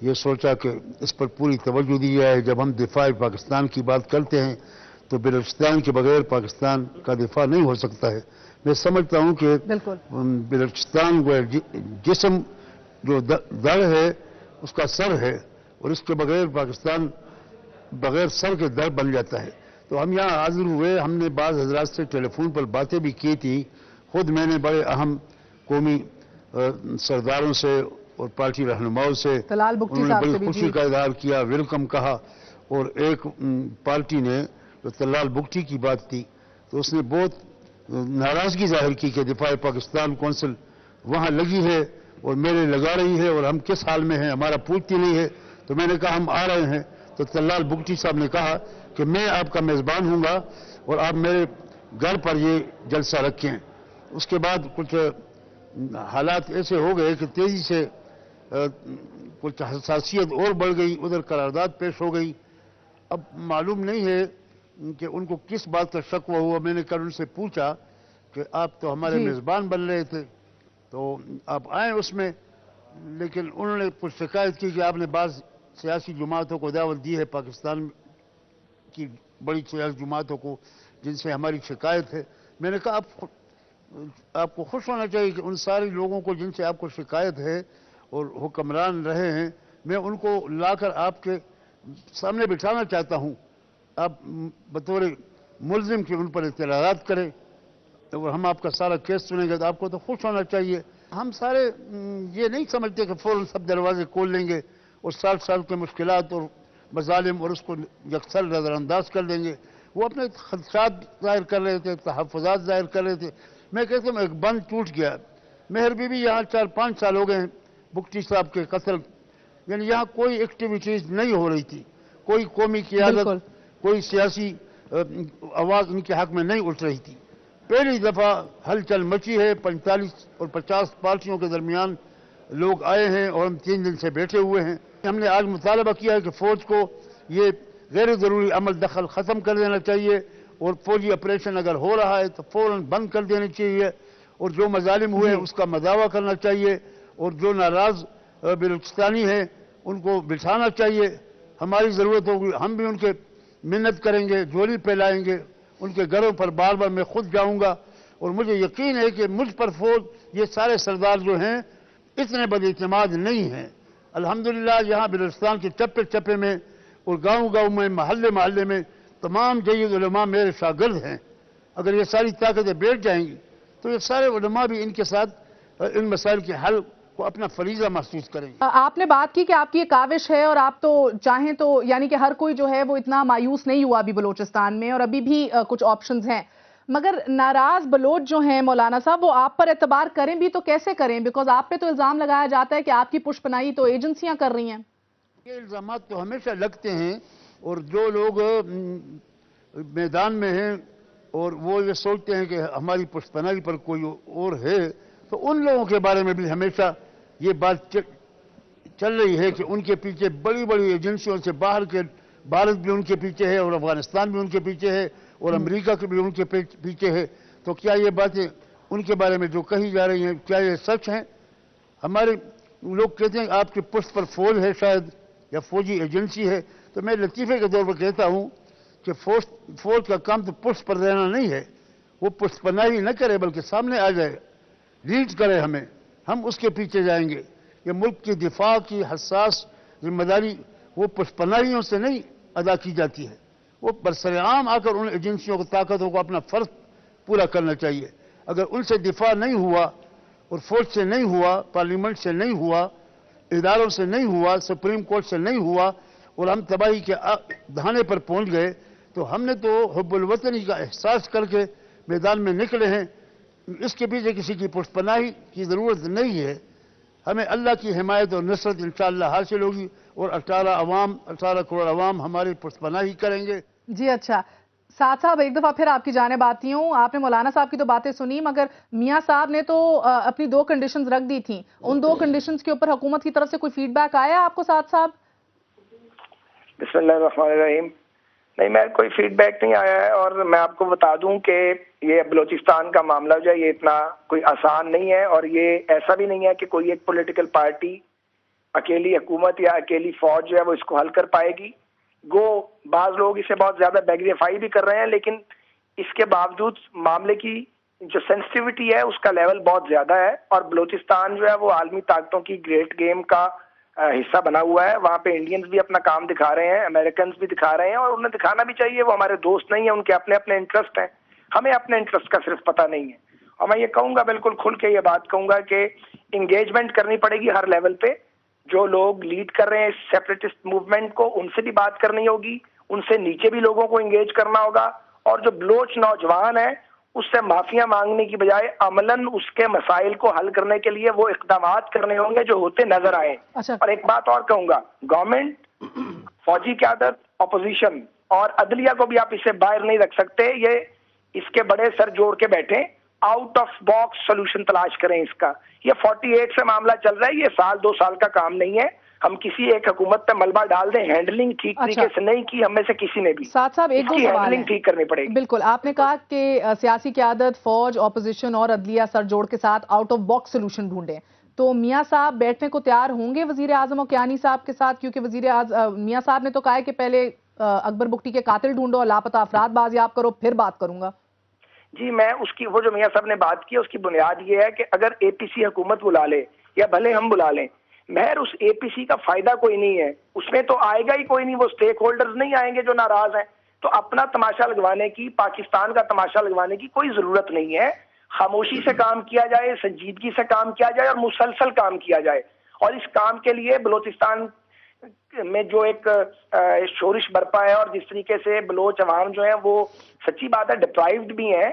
یہ سوچا کہ اس پر پوری توجہ دی جائے. جب ہم دفاع پاکستان کی بات کرتے ہیں تو بلوچستان کے بغیر پاکستان کا دفاع نہیں ہو سکتا ہے. میں سمجھتا ہوں کہ بلوچستان کو جسم جو دڑ ہے اس کا سر ہے، اور اس کے بغیر پاکستان بغیر سر کے دڑ بن جاتا ہے. تو ہم یہاں حاضر ہوئے. ہم نے بعض حضرات سے ٹیلی فون پر باتیں بھی کی تھی. خود میں نے بڑے اہم قومی سرداروں سے اور پارٹی رہنماؤں سے انہوں نے بڑی خوشی کا اظہار کیا، ویلکم کہا. اور ایک پارٹی نے جو طلال بگٹی کی بات تھی تو اس نے بہت ناراضگی ظاہر کی کہ دفاع پاکستان کونسل وہاں لگی ہے اور میرے لگا رہی ہے، اور ہم کس حال میں ہیں، ہمارا پوچھتی نہیں ہے. تو میں نے کہا ہم آ رہے ہیں. تو طلال بگٹی صاحب نے کہا کہ میں آپ کا میزبان ہوں گا اور آپ میرے گھر پر یہ جلسہ رکھیں. اس کے بعد کچھ حالات ایسے ہو گئے کہ تیزی سے کچھ حساسیت اور بڑھ گئی، ادھر قرارداد پیش ہو گئی. اب معلوم نہیں ہے کہ ان کو کس بات کا شکوہ ہوا. میں نے کل ان سے پوچھا کہ آپ تو ہمارے میزبان بن رہے تھے تو آپ آئیں اس میں، لیکن انہوں نے کچھ شکایت کی کہ آپ نے بعض سیاسی جماعتوں کو دعوت دی ہے، پاکستان کی بڑی سیاسی جماعتوں کو، جن سے ہماری شکایت ہے. میں نے کہا آپ کو خوش ہونا چاہیے کہ ان سارے لوگوں کو جن سے آپ کو شکایت ہے اور حکمران رہے ہیں، میں ان کو لا کر آپ کے سامنے بٹھانا چاہتا ہوں. آپ بطور ملزم کے ان پر اعتراضات کریں اور ہم آپ کا سارا کیس سنیں گے، تو آپ کو تو خوش ہونا چاہیے. ہم سارے یہ نہیں سمجھتے کہ فوراً سب دروازے کھول لیں گے اور 60 سال کے مشکلات اور مظالم اور اس کو یکسر نظر انداز کر دیں گے. وہ اپنے خدشات ظاہر کر رہے تھے، تحفظات ظاہر کر رہے تھے. میں کہتا ہوں ایک بند ٹوٹ گیا. مہر بی بی یہاں 4-5 سال ہو گئے ہیں بگٹی صاحب کے قتل، یعنی یہاں کوئی ایکٹیویٹیز نہیں ہو رہی تھی، کوئی قومی قیادت، کوئی سیاسی آواز ان کے حق میں نہیں اٹھ رہی تھی. پہلی دفعہ ہلچل مچی ہے. 45 اور 50 پارٹیوں کے درمیان لوگ آئے ہیں اور ہم 3 دن سے بیٹھے ہوئے ہیں. ہم نے آج مطالبہ کیا ہے کہ فوج کو یہ غیر ضروری عمل دخل ختم کر دینا چاہیے، اور فوجی آپریشن اگر ہو رہا ہے تو فوراً بند کر دینا چاہیے، اور جو مظالم ہوئے ہیں اس کا مداوع کرنا چاہیے، اور جو ناراض بلوچستانی ہیں ان کو بٹھانا چاہیے. ہماری ضرورت ہوگی ہم بھی ان کے منت کریں گے، جھولی پھیلائیں گے. ان کے گھروں پر بار بار میں خود جاؤں گا، اور مجھے یقین ہے کہ مجھ پر فوج یہ سارے سردار جو ہیں اتنے بد اعتماد نہیں ہیں. الحمدللہ یہاں بلوچستان کے چپے چپے میں اور گاؤں گاؤں میں، محلے محلے میں تمام جید علماء میرے شاگرد ہیں. اگر یہ ساری طاقتیں بیٹھ جائیں گی تو یہ سارے علماء بھی ان کے ساتھ ان مسائل کے حل کو اپنا فریضہ محسوس کریں گے. آپ نے بات کی کہ آپ کی یہ کاوش ہے اور آپ تو چاہیں تو یعنی کہ ہر کوئی جو ہے وہ اتنا مایوس نہیں ہوا ابھی بلوچستان میں، اور ابھی بھی کچھ آپشنز ہیں، مگر ناراض بلوچ جو ہیں مولانا صاحب وہ آپ پر اعتبار کریں بھی تو کیسے کریں؟ بیکاز آپ پہ تو الزام لگایا جاتا ہے کہ آپ کی پشت پناہی تو ایجنسیاں کر رہی ہیں. یہ الزامات تو ہمیشہ لگتے ہیں، اور جو لوگ میدان میں ہیں اور وہ یہ سوچتے ہیں کہ ہماری پشت پناہی پر کوئی اور ہے، تو ان لوگوں کے بارے میں بھی ہمیشہ یہ بات چل رہی ہے کہ ان کے پیچھے بڑی بڑی ایجنسیوں سے باہر کے بھارت بھی ان کے پیچھے ہے، اور افغانستان بھی ان کے پیچھے ہے، اور امریکہ کے بھی ان کے پیچھے ہے. تو کیا یہ باتیں ان کے بارے میں جو کہی جا رہی ہیں کیا یہ سچ ہیں؟ ہمارے لوگ کہتے ہیں آپ کی پشت پر فوج ہے شاید یا فوجی ایجنسی ہے. تو میں لطیفے کے طور پر کہتا ہوں کہ فوج کا کام تو پشت پر رہنا نہیں ہے. وہ پشت پناہی نہ کرے بلکہ سامنے آ جائے، لیڈ کرے ہمیں، ہم اس کے پیچھے جائیں گے. یہ ملک کی دفاع کی حساس ذمہ داری وہ پشت پناہیوں سے نہیں ادا کی جاتی ہے، وہ برسر عام آ کر ان ایجنسیوں کو طاقتوں کو اپنا فرض پورا کرنا چاہیے. اگر ان سے دفاع نہیں ہوا اور فوج سے نہیں ہوا، پارلیمنٹ سے نہیں ہوا، اداروں سے نہیں ہوا، سپریم کورٹ سے نہیں ہوا، اور ہم تباہی کے دہانے پر پہنچ گئے، تو ہم نے تو حب الوطنی کا احساس کر کے میدان میں نکلے ہیں. اس کے پیچھے کسی کی پشت پناہی کی ضرورت نہیں ہے. ہمیں اللہ کی حمایت اور نصرت انشاءاللہ حاصل ہوگی اور 18 کروڑ عوام ہماری پشت پناہی کریں گے. جی اچھا سعد صاحب، ایک دفعہ پھر آپ کی جانب آتی ہوں. آپ نے مولانا صاحب کی تو باتیں سنی، مگر میاں صاحب نے تو اپنی 2 کنڈیشنز رکھ دی تھیں. ان 2 کنڈیشنز کے اوپر حکومت کی طرف سے کوئی فیڈ بیک آیا آپ کو سعد صاحب؟ بسم اللہ الرحمن الرحیم. نہیں، میں کوئی فیڈ بیک نہیں آیا ہے، اور میں آپ کو بتا دوں کہ یہ بلوچستان کا معاملہ جو ہے یہ اتنا کوئی آسان نہیں ہے، اور یہ ایسا بھی نہیں ہے کہ کوئی ایک پولیٹیکل پارٹی اکیلی حکومت یا اکیلی فوج جو ہے وہ اس کو حل کر پائے گی. گو بعض لوگ اسے بہت زیادہ بیگریفائی بھی کر رہے ہیں، لیکن اس کے باوجود معاملے کی جو سینسٹیوٹی ہے اس کا لیول بہت زیادہ ہے، اور بلوچستان جو ہے وہ عالمی طاقتوں کی گریٹ گیم کا حصہ بنا ہوا ہے. وہاں پہ انڈینز بھی اپنا کام دکھا رہے ہیں، امریکنز بھی دکھا رہے ہیں، اور انہیں دکھانا بھی چاہیے. وہ ہمارے دوست نہیں ہیں، ان کے اپنے اپنے انٹرسٹ ہیں. ہمیں اپنے انٹرسٹ کا صرف پتہ نہیں ہے. اور میں یہ کہوں گا، بالکل کھل کے یہ بات کہوں گا کہ انگیجمنٹ کرنی پڑے گی ہر لیول پہ. جو لوگ لیڈ کر رہے ہیں اس سیپریٹسٹ موومنٹ کو، ان سے بھی بات کرنی ہوگی، ان سے نیچے بھی لوگوں کو انگیج کرنا ہوگا. اور جو بلوچ نوجوان ہیں اس سے معافیاں مانگنے کی بجائے عملاً اس کے مسائل کو حل کرنے کے لیے وہ اقدامات کرنے ہوں گے جو ہوتے نظر آئیں. اور ایک بات اور کہوں گا، گورنمنٹ، فوجی قیادت، اپوزیشن اور عدلیہ کو بھی آپ اسے باہر نہیں رکھ سکتے. یہ اس کے بڑے سر جوڑ کے بیٹھیں، آؤٹ آف باکس سولوشن تلاش کریں اس کا. یہ 48 سے معاملہ چل رہا ہے، یہ 2 سال کا کام نہیں ہے. ہم کسی ایک حکومت پہ ملبہ ڈال دیں، ہینڈلنگ ٹھیک طریقے سے نہیں کی ہم میں سے کسی نے بھی. سعد صاحب ایک 2 سوال ہینڈلنگ ٹھیک کرنی پڑے گی. بالکل، آپ نے کہا کہ سیاسی قیادت، فوج، اپوزیشن اور عدلیہ سر جوڑ کے ساتھ آؤٹ آف باکس سولوشن ڈھونڈیں. تو میاں صاحب بیٹھنے کو تیار ہوں گے وزیر اعظم اور کیانی صاحب کے ساتھ؟ کیونکہ میاں صاحب نے تو کہا ہے کہ پہلے اکبر بگٹی کے قاتل ڈھونڈو اور لاپتہ افراد بازیاب کرو، پھر بات کروں گا. جی، میں اس کی وہ جو میاں صاحب نے بات کی اس کی بنیاد یہ ہے کہ اگر اے پی سی حکومت بلا لے یا بھلے ہم بلا لیں، مہر اس اے پی سی کا فائدہ کوئی نہیں ہے. اس میں تو آئے گا ہی کوئی نہیں، وہ سٹیک ہولڈرز نہیں آئیں گے جو ناراض ہیں. تو اپنا تماشا لگوانے کی، پاکستان کا تماشا لگوانے کی کوئی ضرورت نہیں ہے. خاموشی سے کام کیا جائے، سنجیدگی سے کام کیا جائے اور مسلسل کام کیا جائے. اور اس کام کے لیے بلوچستان میں جو ایک شورش برپا ہے، اور جس طریقے سے بلوچ عوام جو ہیں وہ سچی بات ہے ڈپرائیوڈ بھی ہیں،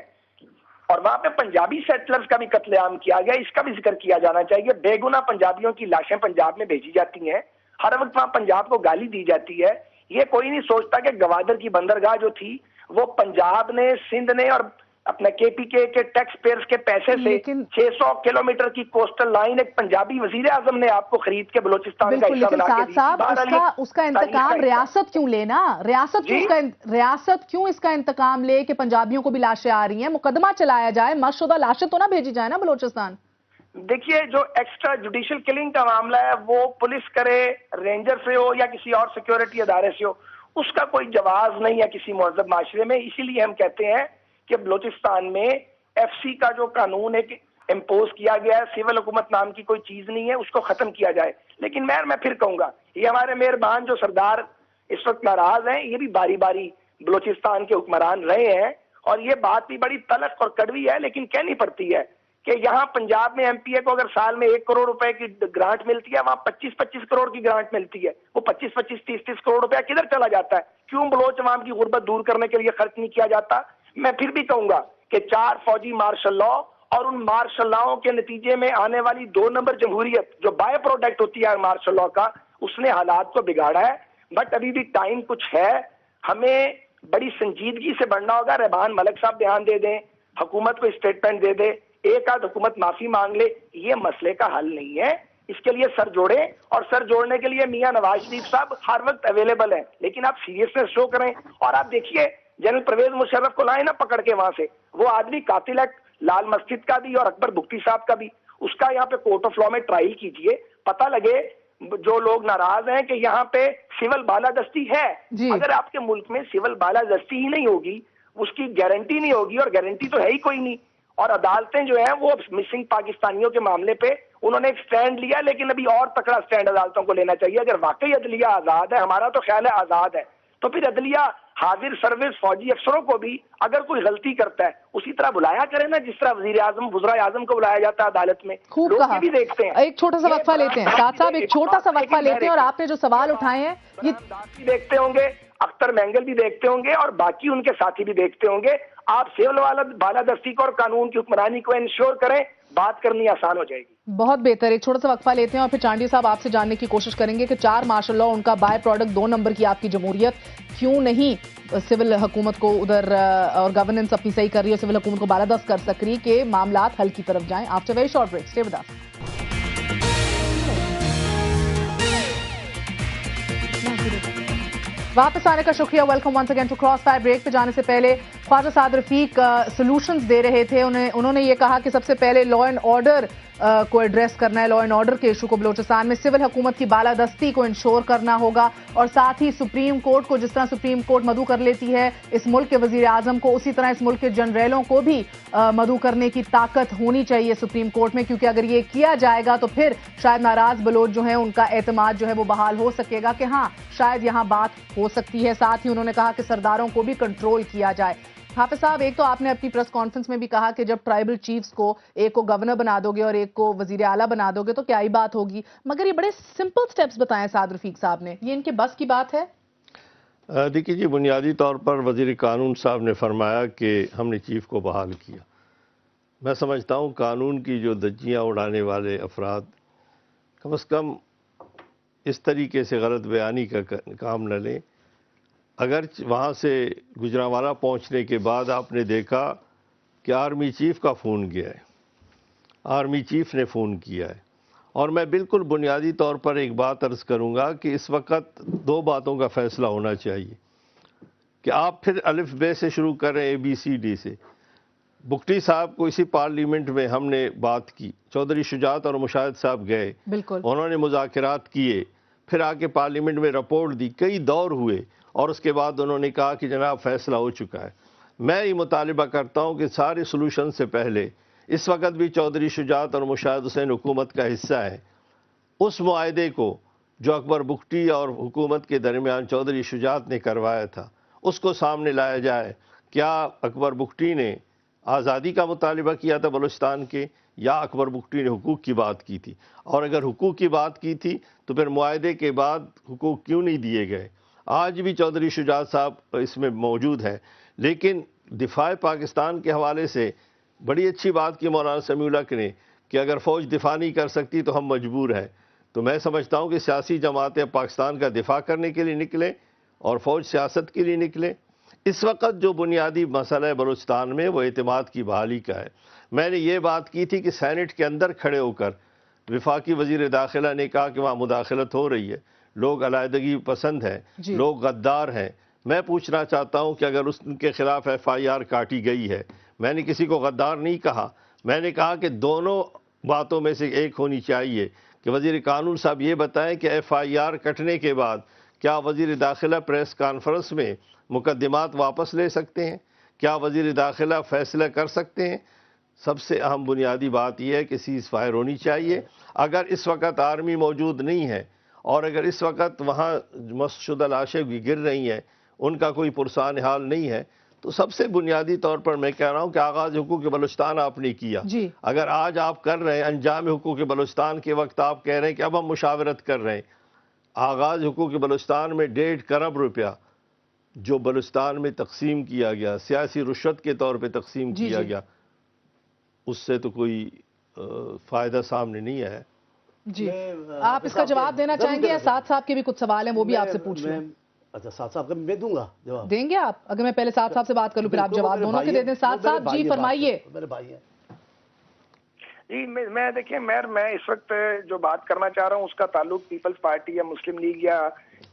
اور وہاں پہ پنجابی سیٹلرز کا بھی قتل عام کیا گیا، اس کا بھی ذکر کیا جانا چاہیے. بے گناہ پنجابیوں کی لاشیں پنجاب میں بھیجی جاتی ہیں، ہر وقت وہاں پنجاب کو گالی دی جاتی ہے. یہ کوئی نہیں سوچتا کہ گوادر کی بندرگاہ جو تھی وہ پنجاب نے، سندھ نے اور اپنے کے پی کے ٹیکس پیئرز کے پیسے سے 600 کلومیٹر کی کوسٹل لائن ایک پنجابی وزیر اعظم نے آپ کو خرید کے بلوچستان کا حصہ بنا کے دی. صاحب اس کا انتقام ریاست کیوں لینا؟ ریاست کیوں اس کا انتقام لے کہ پنجابیوں کو بھی لاشیں آ رہی ہیں؟ مقدمہ چلایا جائے، مست شدہ لاشیں تو نہ بھیجی جائے نا بلوچستان. دیکھیے، جو ایکسٹرا جوڈیشل کلنگ کا معاملہ ہے وہ پولیس کرے، رینجر سے ہو یا کسی اور سیکیورٹی ادارے سے ہو، اس کا کوئی جواز نہیں ہے کسی مہذب معاشرے میں. اسی لیے ہم کہتے ہیں کہ بلوچستان میں ایف سی کا جو قانون ایک امپوز کیا گیا ہے، سول حکومت نام کی کوئی چیز نہیں ہے، اس کو ختم کیا جائے. لیکن میں پھر کہوں گا، یہ ہمارے مہربان جو سردار اس وقت ناراض ہیں، یہ بھی باری باری بلوچستان کے حکمران رہے ہیں، اور یہ بات بھی بڑی تلخ اور کڑوی ہے لیکن کہنی پڑتی ہے کہ یہاں پنجاب میں ایم پی اے کو اگر سال میں 1 کروڑ روپے کی گرانٹ ملتی ہے، وہاں 25 کروڑ کی گرانٹ ملتی ہے. وہ 25 30 کروڑ روپیہ کدھر چلا جاتا ہے؟ کیوں بلوچ عوام کی غربت دور کرنے کے لیے خرچ نہیں کیا جاتا؟ میں پھر بھی کہوں گا کہ 4 فوجی مارشل لا اور ان مارشل لاؤں کے نتیجے میں آنے والی 2 نمبر جمہوریت جو بائی پروڈکٹ ہوتی ہے مارشل لا کا، اس نے حالات کو بگاڑا ہے. بٹ ابھی بھی ٹائم کچھ ہے، ہمیں بڑی سنجیدگی سے بڑھنا ہوگا. رحمان ملک صاحب دھیان دے دیں، حکومت کو اسٹیٹمنٹ دے دے، ایک آدھ حکومت معافی مانگ لے، یہ مسئلے کا حل نہیں ہے. اس کے لیے سر جوڑیں، اور سر جوڑنے کے لیے میاں نواز شریف صاحب ہر وقت اویلیبل ہیں، لیکن آپ سیریسنس شو کریں. اور آپ دیکھیے جنرل پرویز مشرف کو لائیں نا پکڑ کے وہاں سے، وہ آدمی قاتل ہے لال مسجد کا بھی اور اکبر بگٹی صاحب کا بھی. اس کا یہاں پہ کورٹ آف لا میں ٹرائل کیجئے، پتہ لگے جو لوگ ناراض ہیں کہ یہاں پہ سول بالادستی ہے. اگر آپ کے ملک میں سول بالادستی ہی نہیں ہوگی، اس کی گارنٹی نہیں ہوگی، اور گارنٹی تو ہے ہی کوئی نہیں. اور عدالتیں جو ہیں وہ مسنگ پاکستانیوں کے معاملے پہ انہوں نے ایک سٹینڈ لیا، لیکن ابھی اور تکڑا سٹینڈ عدالتوں کو لینا چاہیے. اگر واقعی عدلیہ آزاد ہے، ہمارا تو خیال ہے آزاد ہے، تو پھر عدلیہ حاضر سروس فوجی افسروں کو بھی اگر کوئی غلطی کرتا ہے اسی طرح بلایا کرے نا جس طرح وزرائے اعظم کو بلایا جاتا ہے عدالت میں. خوب لوگ کہا. یہ بھی دیکھتے ہیں. ایک چھوٹا سا وقفہ لیتے ہیں ساتھ صاحب, ایک چھوٹا سا وقفہ لیتے ہیں, اور آپ نے جو سوال اٹھائے ہیں یہ بھی دیکھتے ہوں گے, اختر مینگل بھی دیکھتے ہوں گے, اور باقی ان کے ساتھی بھی دیکھتے ہوں گے. آپ سول بالادستی کو اور قانون کی حکمرانی کو انشور کریں, بات کرنی آسان ہو جائے گی. بہت بہتر. ایک چھوٹا سا وقفہ لیتے ہیں اور پھر چانڈی صاحب آپ سے جاننے کی کوشش کریں گے کہ 4 مارشل لاء ان کا بائی پروڈکٹ 2 نمبر کی آپ کی جمہوریت کیوں نہیں سول حکومت کو ادھر اور گورننس اپنی صحیح کر رہی ہے, سول حکومت کو بالادست کر سک رہی کہ معاملات حل کی طرف جائیں. After very short break stay with us. واپس آنے کا شکریہ. Welcome once again to cross fire. Break پہ جانے سے پہلے خواجہ سعد رفیق سولوشنز دے رہے تھے. انہوں نے یہ کہا کہ سب سے پہلے لا اینڈ آرڈر کو ایڈریس کرنا ہے, لا اینڈ آرڈر کے ایشو کو بلوچستان میں, سول حکومت کی بالادستی کو انشور کرنا ہوگا, اور ساتھ ہی سپریم کورٹ کو, جس طرح سپریم کورٹ مدعو کر لیتی ہے اس ملک کے وزیر اعظم کو, اسی طرح اس ملک کے جنریلوں کو بھی مدعو کرنے کی طاقت ہونی چاہیے سپریم کورٹ میں, کیونکہ اگر یہ کیا جائے گا تو پھر شاید ناراض بلوچ جو ہیں ان کا اعتماد جو ہے وہ بحال ہو سکے گا کہ ہاں شاید یہاں بات ہو سکتی ہے. ساتھ ہی انہوں نے کہا کہ سرداروں کو بھی کنٹرول کیا جائے. حافظ صاحب, ایک تو آپ نے اپنی پریس کانفرنس میں بھی کہا کہ جب ٹرائبل چیفز کو ایک کو گورنر بنا دو گے اور ایک کو وزیر اعلیٰ بنا دو گے تو کیا ہی بات ہوگی, مگر یہ بڑے سمپل سٹیپس بتائیں سعد رفیق صاحب نے, یہ ان کے بس کی بات ہے؟ دیکھیے جی, بنیادی طور پر وزیر قانون صاحب نے فرمایا کہ ہم نے چیف کو بحال کیا. میں سمجھتا ہوں قانون کی جو دھجیاں اڑانے والے افراد کم از کم اس طریقے سے غلط بیانی کا کام نہ لیں. اگر وہاں سے گجرانوالہ پہنچنے کے بعد آپ نے دیکھا کہ آرمی چیف کا فون گیا ہے, آرمی چیف نے فون کیا ہے, اور میں بالکل بنیادی طور پر ایک بات عرض کروں گا کہ اس وقت 2 باتوں کا فیصلہ ہونا چاہیے کہ آپ پھر الف بے سے شروع کریں, ABCD سے. بگٹی صاحب کو اسی پارلیمنٹ میں ہم نے بات کی, چودھری شجاعت اور مشاہد صاحب گئے, بالکل انہوں نے مذاکرات کیے, پھر آ کے پارلیمنٹ میں رپورٹ دی, کئی دور ہوئے, اور اس کے بعد انہوں نے کہا کہ جناب فیصلہ ہو چکا ہے. میں یہ مطالبہ کرتا ہوں کہ سارے سولوشن سے پہلے, اس وقت بھی چودھری شجاعت اور مشاہد حسین حکومت کا حصہ ہے, اس معاہدے کو جو اکبر بگٹی اور حکومت کے درمیان چودھری شجاعت نے کروایا تھا اس کو سامنے لایا جائے. کیا اکبر بگٹی نے آزادی کا مطالبہ کیا تھا بلوچستان کے, یا اکبر بگٹی نے حقوق کی بات کی تھی؟ اور اگر حقوق کی بات کی تھی تو پھر معاہدے کے بعد حقوق کیوں نہیں دیے گئے؟ آج بھی چودھری شجاعت صاحب اس میں موجود ہیں, لیکن دفاع پاکستان کے حوالے سے بڑی اچھی بات کی مولانا سمیع الحق نے کہ اگر فوج دفاع نہیں کر سکتی تو ہم مجبور ہیں. تو میں سمجھتا ہوں کہ سیاسی جماعتیں پاکستان کا دفاع کرنے کے لیے نکلیں اور فوج سیاست کے لیے نکلیں. اس وقت جو بنیادی مسئلہ ہے بلوچستان میں وہ اعتماد کی بحالی کا ہے. میں نے یہ بات کی تھی کہ سینٹ کے اندر کھڑے ہو کر وفاقی وزیر داخلہ نے کہا کہ وہاں مداخلت ہو رہی ہے, لوگ علیحدگی پسند ہیں, لوگ غدار ہیں. میں پوچھنا چاہتا ہوں کہ اگر اس کے خلاف FIR کاٹی گئی ہے, میں نے کسی کو غدار نہیں کہا, میں نے کہا کہ دونوں باتوں میں سے ایک ہونی چاہیے کہ وزیر قانون صاحب یہ بتائیں کہ FIR کٹنے کے بعد کیا وزیر داخلہ پریس کانفرنس میں مقدمات واپس لے سکتے ہیں؟ کیا وزیر داخلہ فیصلہ کر سکتے ہیں؟ سب سے اہم بنیادی بات یہ ہے کہ سیز فائر ہونی چاہیے. اگر اس وقت آرمی موجود نہیں ہے اور اگر اس وقت وہاں مست شدہ لاشیں گر رہی ہیں, ان کا کوئی پرسان حال نہیں ہے, تو سب سے بنیادی طور پر میں کہہ رہا ہوں کہ آغاز حقوق بلوچستان آپ نے کیا. اگر آج آپ کر رہے ہیں انجام حقوق بلوچستان کے وقت آپ کہہ رہے ہیں کہ اب ہم مشاورت کر رہے ہیں, آغاز حقوق بلوچستان میں 1.5 کروڑ روپیہ جو بلوچستان میں تقسیم کیا گیا, سیاسی رشوت کے طور پہ تقسیم کیا گیا, اس سے تو کوئی فائدہ سامنے نہیں آیا. جی آپ اس کا جواب دینا چاہیں گے یا سعد صاحب کے بھی کچھ سوال ہیں وہ بھی آپ سے پوچھ لیں؟ اچھا سعد صاحب کا میں دوں گا جواب. دیں گے آپ؟ اگر میں پہلے سعد صاحب سے بات کر لوں پھر آپ جواب دونوں کے دے دیں. سعد صاحب جی فرمائیے. میرے بھائی ہیں جی. میں دیکھیں میں اس وقت جو بات کرنا چاہ رہا ہوں اس کا تعلق پیپلز پارٹی یا مسلم لیگ یا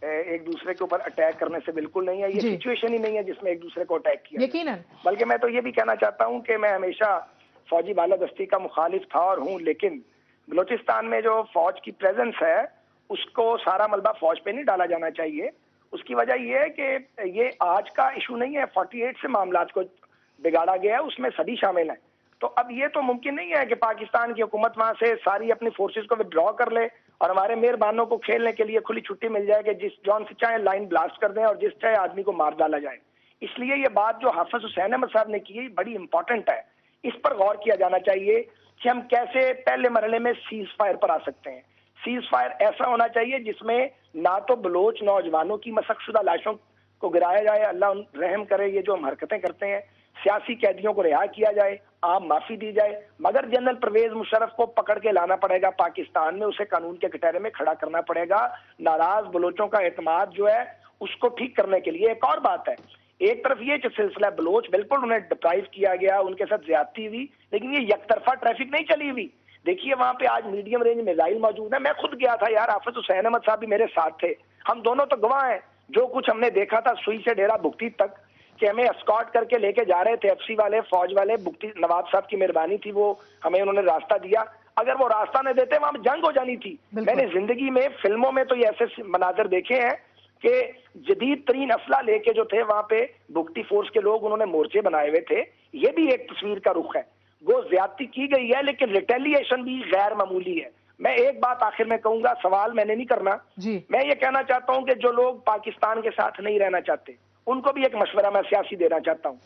ایک دوسرے کے اوپر اٹیک کرنے سے بالکل نہیں ہے. یہ سچویشن ہی نہیں ہے جس میں ایک دوسرے کو اٹیک کیا یقیناً. بلکہ میں تو یہ بھی کہنا چاہتا ہوں کہ میں ہمیشہ فوجی بالادستی کا مخالف تھا اور ہوں, لیکن بلوچستان میں جو فوج کی پریزنس ہے اس کو سارا ملبہ فوج پہ نہیں ڈالا جانا چاہیے. اس کی وجہ یہ ہے کہ یہ آج کا ایشو نہیں ہے, 48 سے معاملات کو بگاڑا گیا ہے, اس میں سبھی شامل ہیں. تو اب یہ تو ممکن نہیں ہے کہ پاکستان کی حکومت وہاں سے ساری اپنی فورسز کو ودرا کر لے اور ہمارے مہربانوں کو کھیلنے کے لیے کھلی چھٹی مل جائے کہ جس جون سے چاہے لائن بلاسٹ کر دیں اور جس چاہے آدمی کو مار ڈالا جائے. اس لیے یہ بات جو حافظ حسین احمد صاحب نے کی ہے بڑی امپورٹنٹ ہے. اس پر غور کیا جانا چاہیے کہ ہم کیسے پہلے مرحلے میں سیز فائر پر آ سکتے ہیں. سیز فائر ایسا ہونا چاہیے جس میں نہ تو بلوچ نوجوانوں کی مسخ شدہ لاشوں کو گرایا جائے, اللہ رحم کرے یہ جو ہم حرکتیں کرتے ہیں, سیاسی قیدیوں کو رہا کیا جائے, عام معافی دی جائے, مگر جنرل پرویز مشرف کو پکڑ کے لانا پڑے گا پاکستان میں, اسے قانون کے کٹہرے میں کھڑا کرنا پڑے گا. ناراض بلوچوں کا اعتماد جو ہے اس کو ٹھیک کرنے کے لیے. ایک اور بات ہے, ایک طرف یہ جو سلسلہ بلوچ بالکل انہیں ڈپرائیو کیا گیا, ان کے ساتھ زیادتی ہوئی, لیکن یہ یک طرفہ ٹریفک نہیں چلی ہوئی. دیکھیے وہاں پہ آج میڈیم رینج میزائل موجود ہیں. میں خود گیا تھا یار, حافظ حسین احمد صاحب بھی میرے ساتھ تھے, ہم دونوں تو گواہ ہیں. جو کچھ ہم نے دیکھا تھا سوئی سے ڈیرا بگٹی تک کہ ہمیں اسکارٹ کر کے لے کے جا رہے تھے ایف سی والے, فوج والے, بگٹی نواب صاحب کی مہربانی تھی, وہ ہمیں انہوں نے راستہ دیا. اگر وہ راستہ نہ دیتے وہاں جنگ ہو جانی تھی. میں نے زندگی میں فلموں میں تو یہ ایسے مناظر دیکھے ہیں کہ جدید ترین اسلحہ لے کے جو تھے وہاں پہ بگٹی فورس کے لوگ انہوں نے مورچے بنائے ہوئے تھے. یہ بھی ایک تصویر کا رخ ہے. وہ زیادتی کی گئی ہے لیکن ریٹیلیشن بھی غیر معمولی ہے. میں ایک بات آخر میں کہوں گا, سوال میں نے نہیں کرنا, میں یہ کہنا چاہتا ہوں کہ جو لوگ پاکستان کے ساتھ نہیں رہنا چاہتے ان کو بھی ایک مشورہ میں سیاسی دینا چاہتا ہوں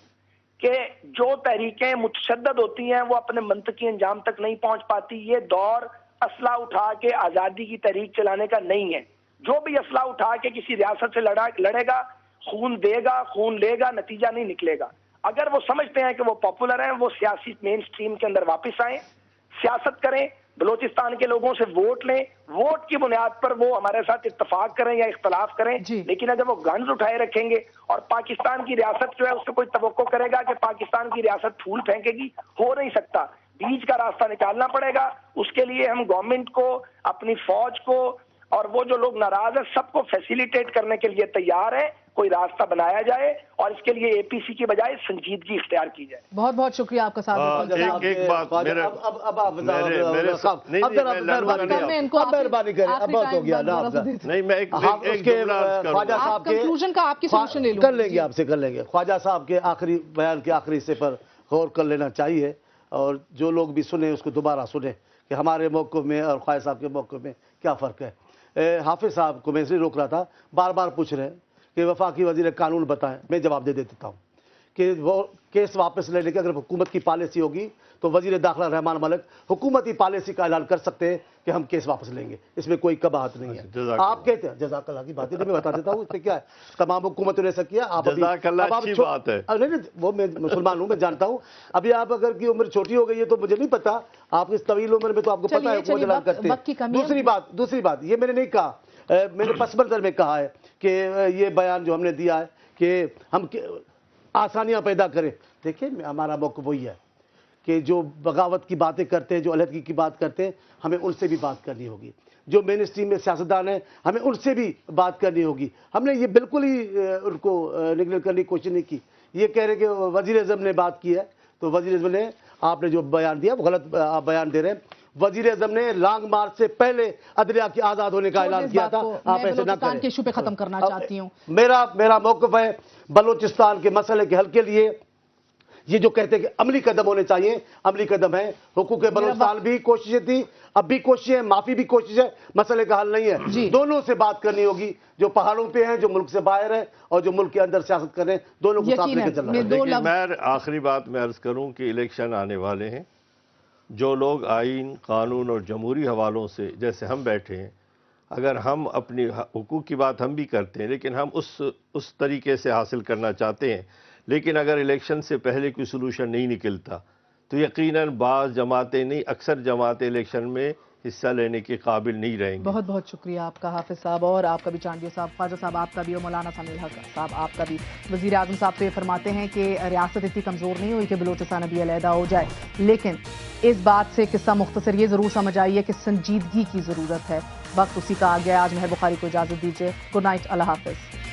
کہ جو تحریکیں متشدد ہوتی ہیں وہ اپنے منطقی انجام تک نہیں پہنچ پاتی. یہ دور اسلحہ اٹھا کے آزادی کی تحریک چلانے کا نہیں ہے. جو بھی اسلحہ اٹھا کے کسی ریاست سے لڑے گا, خون دے گا, خون لے گا, نتیجہ نہیں نکلے گا. اگر وہ سمجھتے ہیں کہ وہ پاپولر ہیں, وہ سیاسی مین سٹریم کے اندر واپس آئیں, سیاست کریں, بلوچستان کے لوگوں سے ووٹ لیں, ووٹ کی بنیاد پر وہ ہمارے ساتھ اتفاق کریں یا اختلاف کریں. لیکن اگر وہ گنز اٹھائے رکھیں گے اور پاکستان کی ریاست جو ہے اس سے کوئی توقع کرے گا کہ پاکستان کی ریاست پھول پھینکے گی, ہو نہیں سکتا. بیچ کا راستہ نکالنا پڑے گا. اس کے لیے ہم گورنمنٹ کو, اپنی فوج کو اور وہ جو لوگ ناراض ہیں سب کو فیسیلیٹیٹ کرنے کے لیے تیار ہے. کوئی راستہ بنایا جائے اور اس کے لیے اے پی سی کی بجائے سنجیدگی اختیار کی جائے. بہت بہت شکریہ آپ کا ساتھ دینے کے لیے. ایک بات کنکلوژن کا آپ کی سولوشن لے لوں کر لیں گے, آپ سے کر لیں گے. خواجہ صاحب کے آخری بیان کے آخری حصے پر غور کر لینا چاہیے, اور جو لوگ بھی سنیں اس کو دوبارہ سنیں کہ ہمارے موقف میں اور خواجہ صاحب کے موقف میں کیا فرق ہے. حافظ صاحب کو میں اس لیے روک رہا تھا, بار بار پوچھ رہے ہیں کہ وفاقی وزیر قانون بتائیں. میں جواب دے دیتا ہوں کہ وہ کیس واپس لینے کی اگر حکومت کی پالیسی ہوگی تو وزیر داخلہ رحمان ملک حکومتی پالیسی کا اعلان کر سکتے ہیں کہ ہم کیس واپس لیں گے. اس میں کوئی قباحت نہیں ہے. آپ کہتے ہیں جزاک اللہ کی بات ہے, میں بتا دیتا ہوں اس میں کیا ہے. تمام حکومتوں نے ایسا کیا. آپ وہ میں مسلمان ہوں, میں جانتا ہوں. ابھی آپ اگر کی عمر چھوٹی ہو گئی ہے تو مجھے نہیں پتا, آپ اس طویل عمر میں تو آپ کو پتا ہے حکومت اعلان کرتے ہیں. دوسری بات یہ میں نے نہیں کہا, میں نے پس منظر میں کہا ہے کہ یہ بیان جو ہم نے دیا ہے کہ ہم آسانیاں پیدا کریں. دیکھیں ہمارا موقف وہی ہے کہ جو بغاوت کی باتیں کرتے ہیں, جو علیحدگی کی بات کرتے ہیں, ہمیں ان سے بھی بات کرنی ہوگی. جو مین اسٹریم میں سیاستدان ہیں ہمیں ان سے بھی بات کرنی ہوگی. ہم نے یہ بالکل ہی ان کو نگلیکٹ کرنے کی کوشش نہیں کی. یہ کہہ رہے کہ وزیر اعظم نے بات کی ہے, تو وزیر اعظم نے, آپ نے جو بیان دیا وہ غلط آپ بیان دے رہے ہیں. وزیر اعظم نے لانگ مارچ سے پہلے عدلیہ کے آزاد ہونے کا اعلان کیا تھا. آپ ایسے نہ کریں. کے ایشو پہ ختم کرنا چاہتی ہوں. میرا موقف ہے بلوچستان کے مسئلے کے حل کے لیے یہ جو کہتے ہیں کہ عملی قدم ہونے چاہیے, عملی قدم ہے. حقوق بلوچستان بھی کوششیں تھی, اب بھی کوششیں, معافی بھی کوشش ہے. مسئلے کا حل نہیں ہے. دونوں سے بات کرنی ہوگی, جو پہاڑوں پہ ہیں, جو ملک سے باہر ہیں, اور جو ملک کے اندر سیاست کر رہے ہیں, دونوں کو ساتھ لے کے چلنا ہے. میں آخری بات میں عرض کروں کہ الیکشن آنے والے ہیں. جو لوگ آئین, قانون اور جمہوری حوالوں سے جیسے ہم بیٹھے ہیں, اگر ہم اپنی حقوق کی بات ہم بھی کرتے ہیں لیکن ہم اس طریقے سے حاصل کرنا چاہتے ہیں, لیکن اگر الیکشن سے پہلے کوئی سلوشن نہیں نکلتا تو یقیناً بعض جماعتیں نہیں, اکثر جماعتیں الیکشن میں حصہ لینے کے قابل نہیں رہیں گے. بہت بہت شکریہ آپ کا حافظ صاحب, اور آپ کا بھی چاندیہ صاحب, خواجہ صاحب آپ کا بھی, اور مولانا سمیع الحق صاحب آپ کا بھی. وزیر اعظم صاحب تو یہ فرماتے ہیں کہ ریاست اتنی کمزور نہیں ہوئی کہ بلوچستان ابھی علیحدہ ہو جائے, لیکن اس بات سے قصہ مختصر یہ ضرور سمجھ آئیے کہ سنجیدگی کی ضرورت ہے. وقت اسی کا آ گیا. آج مہر بخاری کو اجازت دیجیے. گڈ نائٹ, اللہ حافظ.